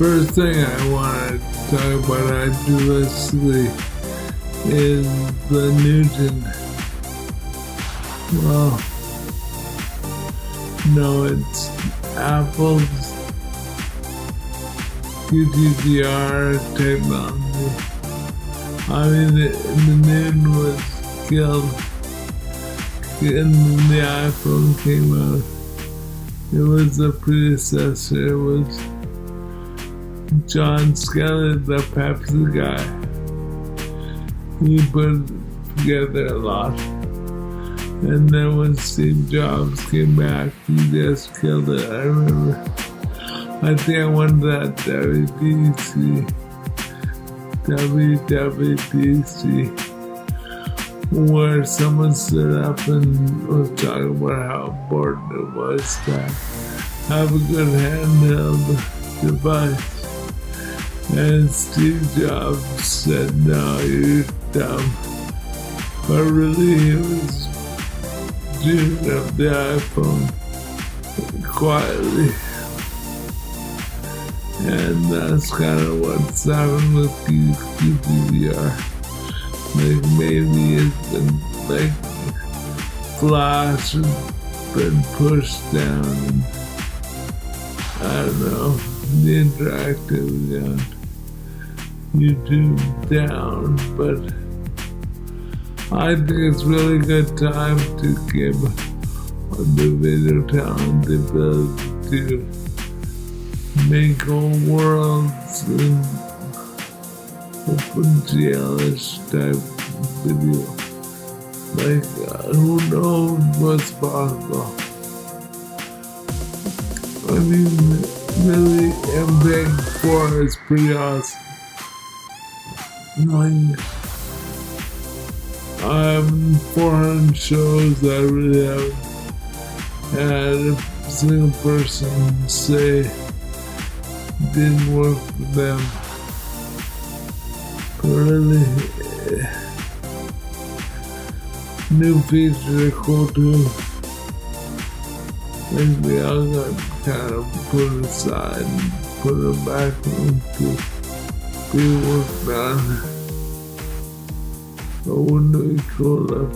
first thing I want to talk about idealistically is the Newton. Well, no, it's Apple's QTDR technology. I mean, the Newton was killed and the iPhone came out. It was the predecessor. It was John Skelly, the Pepsi guy. He put together a lot. And then when Steve Jobs came back, he just killed it. I remember. I think I won that WWDC, where someone stood up and was talking about how important it was to have a good handheld device. And Steve Jobs said, "No, you're dumb." But really, he was doing up the iPhone quietly. And that's kind of what's happened with QTDR. Like, maybe it's been, like, Flash has been pushed down. And, I don't know, the interactivity on YouTube down, but I think it's really good time to give the video talent the ability to make whole worlds and OpenGL-ish type video. Like, who knows what's possible? I mean, really, MPEG-4 is pretty awesome. Like, I have 400 shows that I really haven't had a single person say didn't work for them. But really, new features are cool too. And we all got kind of put aside and put them back into be worked on. But wouldn't it be cool if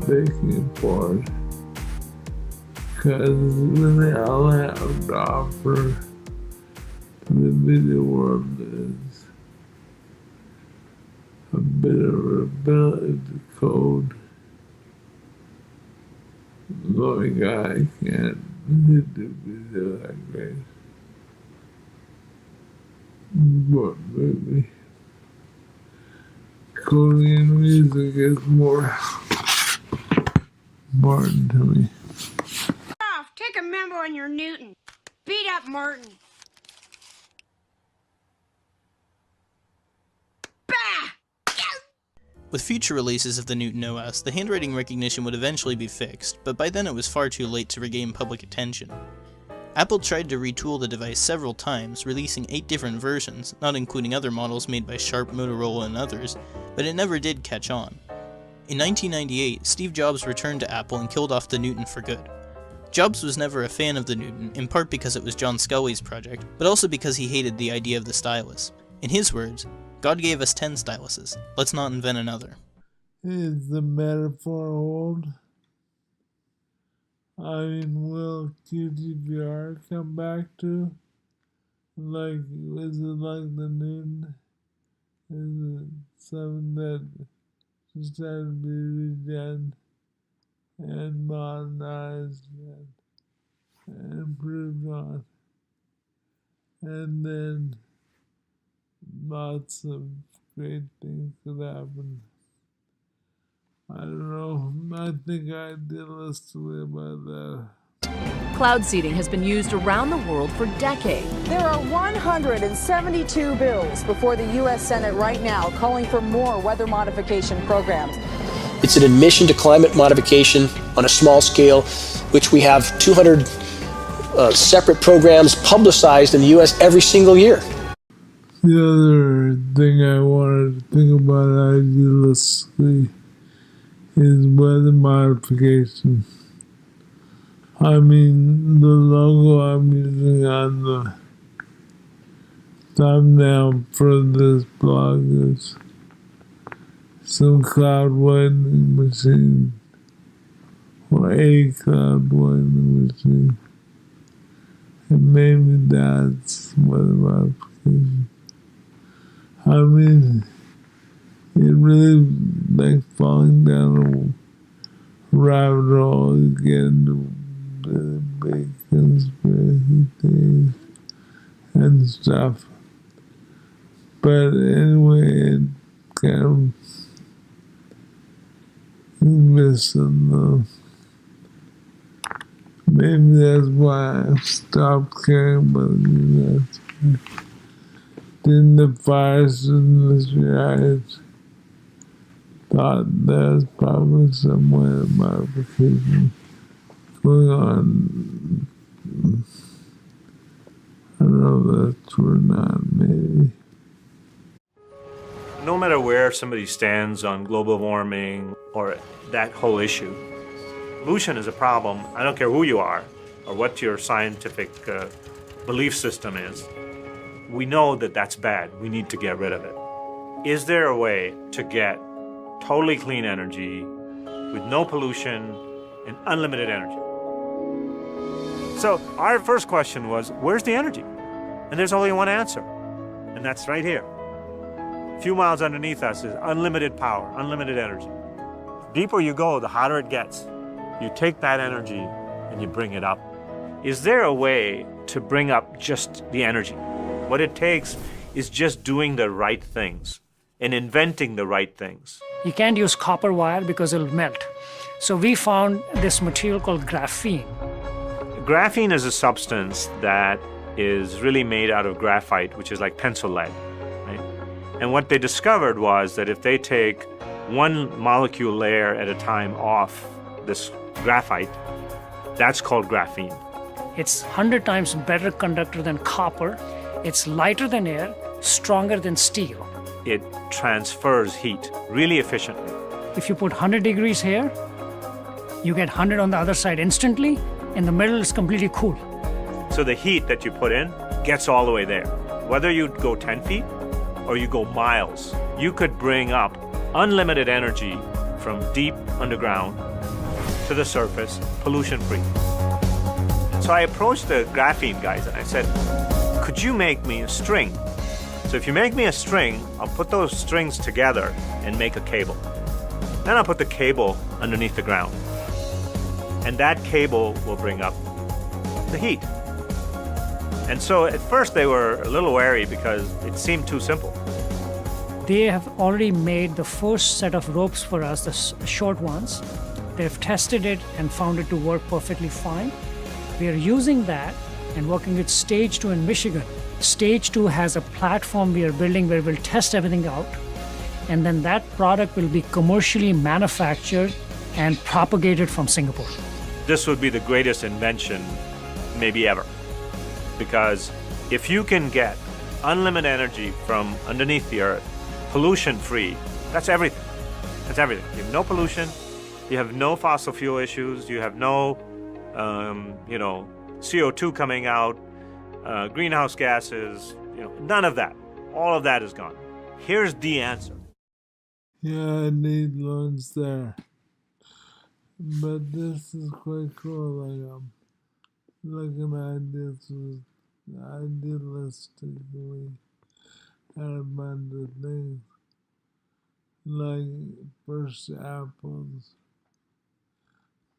making it forward? Because really all I have to offer to the video world is a bit of ability to code. Like, I can't do video that great. But maybe coding and music is more important to me. Take a memo on your Newton. Beat up Martin. Bah! With future releases of the Newton OS, the handwriting recognition would eventually be fixed, but by then it was far too late to regain public attention. Apple tried to retool the device several times, releasing 8 different versions, not including other models made by Sharp, Motorola, and others, but it never did catch on. In 1998, Steve Jobs returned to Apple and killed off the Newton for good. Jobs was never a fan of the Newton, in part because it was John Scully's project, but also because he hated the idea of the stylus. In his words, "God gave us 10 styluses, let's not invent another." Is the metaphor old? I mean, will QTDR come back to? Like, is it like the Newton? Is it something that just had to be redone and modernized and improved on? And then lots of great things could happen. I don't know. I think idealistically about that. Cloud seeding has been used around the world for decades. There are 172 bills before the U.S. Senate right now calling for more weather modification programs. It's an admission to climate modification on a small scale, which we have 200 separate programs publicized in the U.S. every single year. The other thing I wanted to think about idealistically is weather modification. I mean, the logo I'm using on the thumbnail for this blog is some cloud whitening machine, or a cloud whitening machine. And maybe that's weather modification. I mean, it really like falling down a rabbit hole to get into the big conspiracy theories and stuff. But anyway, it kind of missing though. Maybe that's why I stopped caring about the US. In the fires industry, I thought there was probably some way of modification going on. I don't know if that's true or not, maybe. No matter where somebody stands on global warming or that whole issue, pollution is a problem. I don't care who you are or what your scientific belief system is. We know that that's bad. We need to get rid of it. Is there a way to get totally clean energy with no pollution and unlimited energy? So our first question was, where's the energy? And there's only one answer, and that's right here. A few miles underneath us is unlimited power, unlimited energy. The deeper you go, the hotter it gets. You take that energy and you bring it up. Is there a way to bring up just the energy? What it takes is just doing the right things and inventing the right things. You can't use copper wire because it'll melt. So we found this material called graphene. Graphene is a substance that is really made out of graphite, which is like pencil lead, right? And what they discovered was that if they take one molecule layer at a time off this graphite, that's called graphene. It's 100 times better conductor than copper. It's lighter than air, stronger than steel. It transfers heat really efficiently. If you put 100 degrees here, you get 100 on the other side instantly, and the middle is completely cool. So the heat that you put in gets all the way there. Whether you go 10 feet or you go miles, you could bring up unlimited energy from deep underground to the surface, pollution-free. So I approached the graphene guys and I said, could you make me a string? So if you make me a string, I'll put those strings together and make a cable. Then I'll put the cable underneath the ground. And that cable will bring up the heat. And so at first they were a little wary because it seemed too simple. They have already made the first set of ropes for us, the short ones. They've tested it and found it to work perfectly fine. We are using that and working with Stage 2 in Michigan. Stage 2 has a platform we are building where we'll test everything out, and then that product will be commercially manufactured and propagated from Singapore. This would be the greatest invention maybe ever, because if you can get unlimited energy from underneath the earth, pollution-free, that's everything. That's everything. You have no pollution, you have no fossil fuel issues, you have no, CO2 coming out, greenhouse gases, none of that. All of that is gone. Here's the answer. Yeah, I need lunch there. But this is quite cool. Like, looking at this was idealistically at a bunch of things. Like, first apples,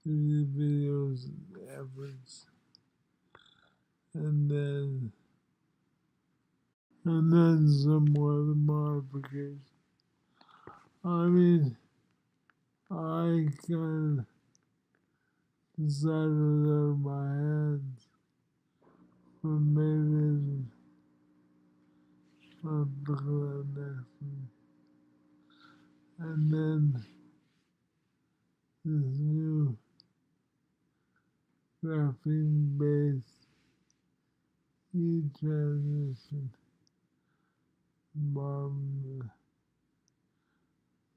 3D videos, efforts. And then some more modification. I mean, I kind of decided out of my hands, but maybe I'll look at that next one. And then this new graphene-based heat transition bomb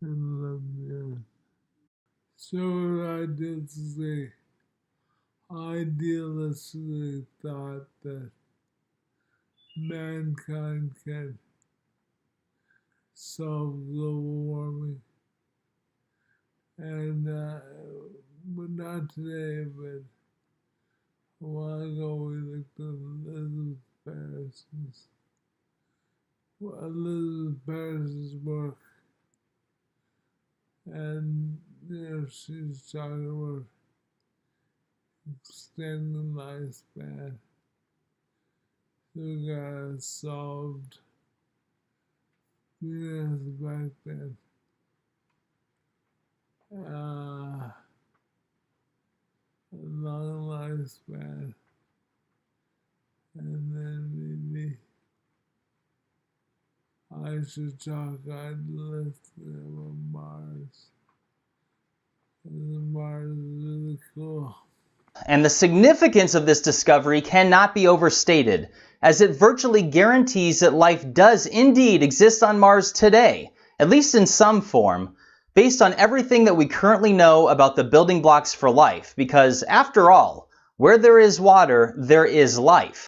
in the earth. So what I did today, idealistically thought that mankind can solve global warming. And, but not today, but a while ago we looked at Elizabeth Paris's work. And, she's talking about extending lifespan. We got it solved. Back then. A long lifespan. And then maybe I should talk idealistically about Mars. Mars is really cool. And the significance of this discovery cannot be overstated, as it virtually guarantees that life does indeed exist on Mars today, at least in some form, based on everything that we currently know about the building blocks for life, because after all, where there is water, there is life.